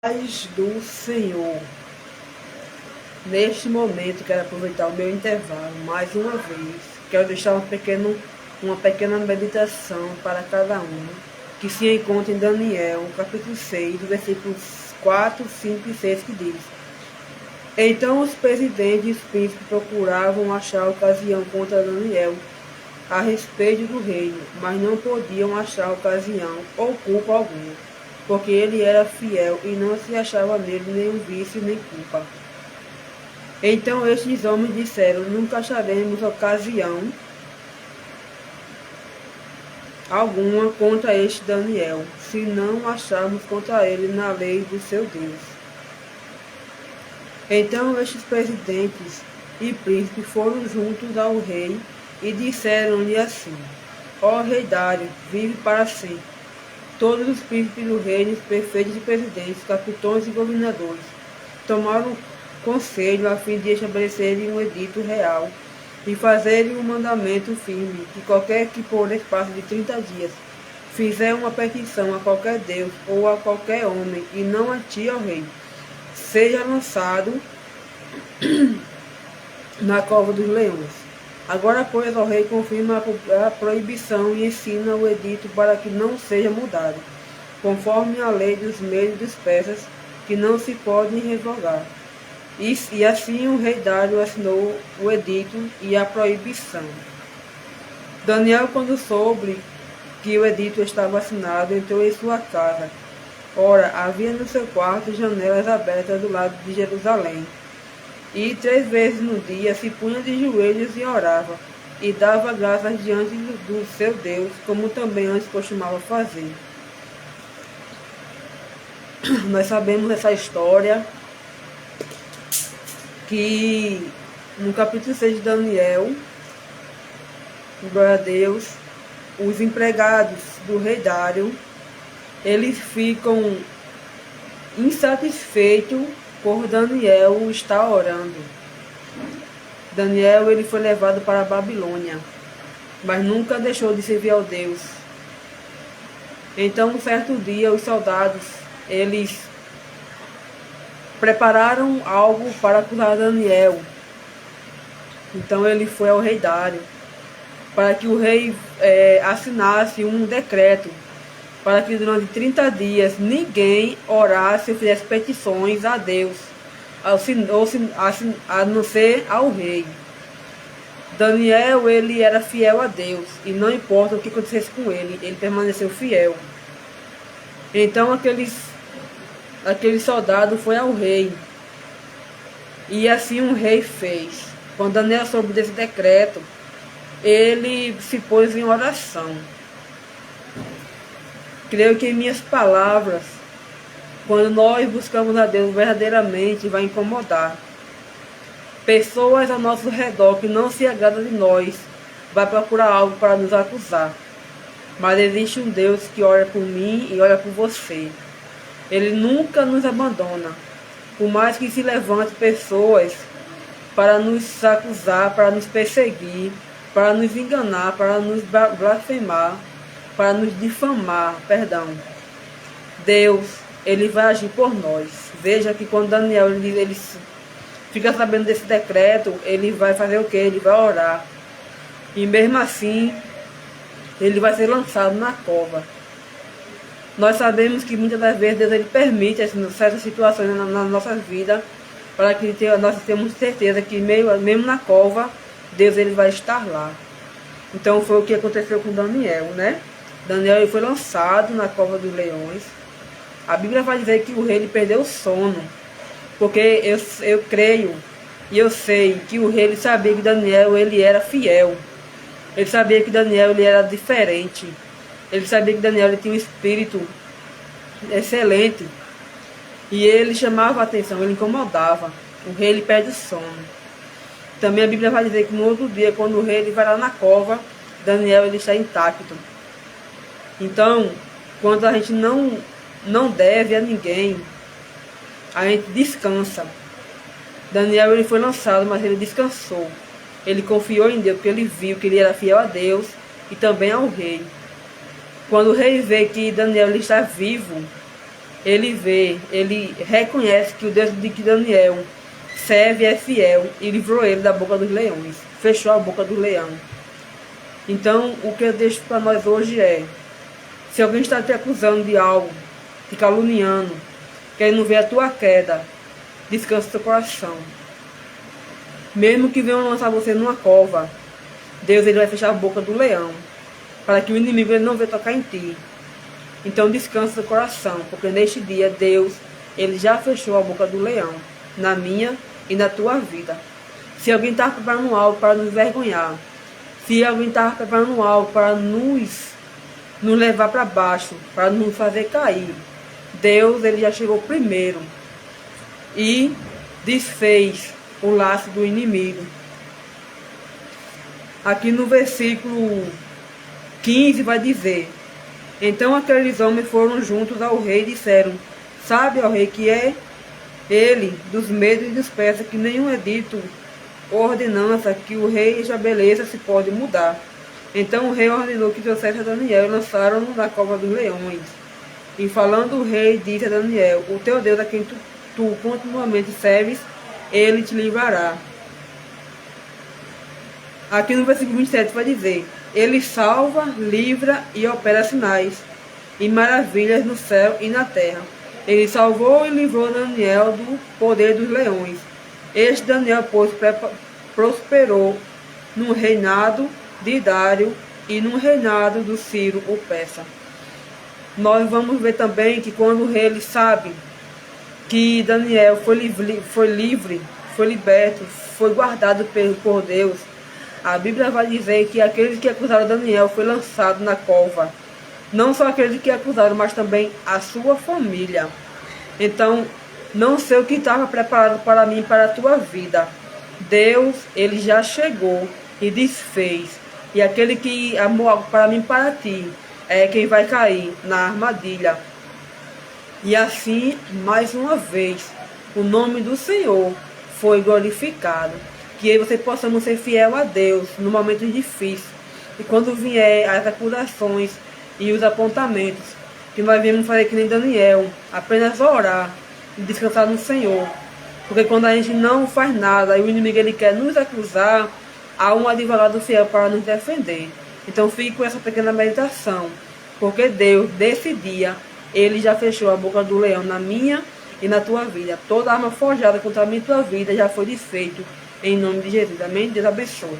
Paz do Senhor. Neste momento, quero aproveitar o meu intervalo mais uma vez. Quero deixar uma pequena meditação para cada um, que se encontra em Daniel, capítulo 6, versículos 4, 5 e 6, que diz: Então os presidentes e os príncipes procuravam achar ocasião contra Daniel a respeito do reino, mas não podiam achar ocasião ou culpa alguma, porque ele era fiel e não se achava nele nenhum vício nem culpa. Então estes homens disseram: Nunca acharemos ocasião alguma contra este Daniel, se não acharmos contra ele na lei do seu Deus. Então estes presidentes e príncipes foram juntos ao rei e disseram-lhe assim: Ó rei Dário, vive para sempre. Todos os príncipes do reino, prefeitos e presidentes, capitões e governadores, tomaram conselho a fim de estabelecerem um edito real e fazerem um mandamento firme, que qualquer que por espaço de 30 dias fizer uma petição a qualquer Deus ou a qualquer homem, e não a ti, ó rei, seja lançado na cova dos leões. Agora, pois, o rei confirma a proibição e ensina o edito para que não seja mudado, conforme a lei dos meios dos persas, que não se pode revogar. E assim o rei Dário assinou o edito e a proibição. Daniel, quando soube que o edito estava assinado, entrou em sua casa. Ora, havia no seu quarto janelas abertas do lado de Jerusalém. E 3 vezes no dia se punha de joelhos e orava, e dava graças diante do seu Deus, como também antes costumava fazer. Nós sabemos essa história, que no capítulo 6 de Daniel, glória a Deus, os empregados do rei Dário, eles ficam insatisfeitos por Daniel estar orando. Daniel, ele foi levado para a Babilônia, mas nunca deixou de servir ao Deus. Então, um certo dia, os soldados, eles prepararam algo para acusar Daniel. Então ele foi ao rei Dário, para que o rei assinasse um decreto, para que durante 30 dias ninguém orasse ou fizesse petições a Deus, a não ser ao rei. Daniel, ele era fiel a Deus, e não importa o que acontecesse com ele, ele permaneceu fiel. Então aquele soldado foi ao rei, e assim o rei fez. Quando Daniel soube desse decreto, ele se pôs em oração. Creio que em minhas palavras, quando nós buscamos a Deus verdadeiramente, vai incomodar. Pessoas ao nosso redor que não se agradam de nós, vai procurar algo para nos acusar. Mas existe um Deus que ora por mim e ora por você. Ele nunca nos abandona. Por mais que se levante pessoas para nos acusar, para nos perseguir, para nos enganar, para nos blasfemar, para nos difamar, Deus, ele vai agir por nós. Veja que quando Daniel ele fica sabendo desse decreto, ele vai fazer o quê? Ele vai orar. E mesmo assim, ele vai ser lançado na cova. Nós sabemos que muitas das vezes Deus ele permite certas situações nas nossas vidas, para que nós tenhamos certeza que mesmo na cova, Deus ele vai estar lá. Então foi o que aconteceu com Daniel, né? Daniel ele foi lançado na cova dos leões. A Bíblia vai dizer que o rei ele perdeu o sono, porque eu creio e eu sei que o rei ele sabia que Daniel ele era fiel. Ele sabia que Daniel ele era diferente. Ele sabia que Daniel ele tinha um espírito excelente. E ele chamava a atenção, ele incomodava. O rei ele perde o sono. Também a Bíblia vai dizer que no outro dia, quando o rei ele vai lá na cova, Daniel ele está intacto. Então, quando a gente não deve a ninguém, a gente descansa. Daniel ele foi lançado, mas ele descansou. Ele confiou em Deus, porque ele viu que ele era fiel a Deus e também ao rei. Quando o rei vê que Daniel ele está vivo, ele vê, ele reconhece que o Deus de que Daniel serve é fiel e livrou ele da boca dos leões, fechou a boca do leão. Então, o que eu deixo para nós hoje é, se alguém está te acusando de algo, te caluniando, querendo ver a tua queda, descansa teu coração. Mesmo que venham lançar você numa cova, Deus ele vai fechar a boca do leão, para que o inimigo ele não venha tocar em ti. Então descansa teu coração, porque neste dia Deus ele já fechou a boca do leão, na minha e na tua vida. Se alguém está preparando algo para nos envergonhar, se alguém está preparando algo para nos levar para baixo, para nos fazer cair, Deus ele já chegou primeiro e desfez o laço do inimigo. Aqui no versículo 15 vai dizer: então aqueles homens foram juntos ao rei e disseram: sabe, ó rei, que é ele dos medos e dos persas, que nenhum edito ou ordenança que o rei estabeleça se pode mudar. Então o rei ordenou que trouxesse a Daniel e lançaram-no na cova dos leões. E falando o rei, disse a Daniel: o teu Deus, a quem tu continuamente serves, ele te livrará. Aqui no versículo 27 vai dizer: ele salva, livra e opera sinais e maravilhas no céu e na terra. Ele salvou e livrou Daniel do poder dos leões. Este Daniel, pois, prosperou no reinado de Dário e no reinado do Ciro o Persa. Nós vamos ver também que quando o rei ele sabe que Daniel foi livre, foi liberto, foi guardado por Deus, a Bíblia vai dizer que aqueles que acusaram Daniel foi lançado na cova. Não só aqueles que acusaram, mas também a sua família. Então, não sei o que estava preparado para mim e para a tua vida. Deus, ele já chegou e desfez. E aquele que amou algo para mim e para ti, é quem vai cair na armadilha. E assim, mais uma vez, o nome do Senhor foi glorificado. Que você possamos ser fiel a Deus no momento difícil. E quando vier as acusações e os apontamentos, que nós viemos fazer que nem Daniel, apenas orar e descansar no Senhor. Porque quando a gente não faz nada e o inimigo ele quer nos acusar, há um advogado fiel para nos defender. Então fique com essa pequena meditação, porque Deus, desse dia, ele já fechou a boca do leão na minha e na tua vida. Toda arma forjada contra a minha e tua vida já foi desfeito. Em nome de Jesus. Amém? Deus abençoe.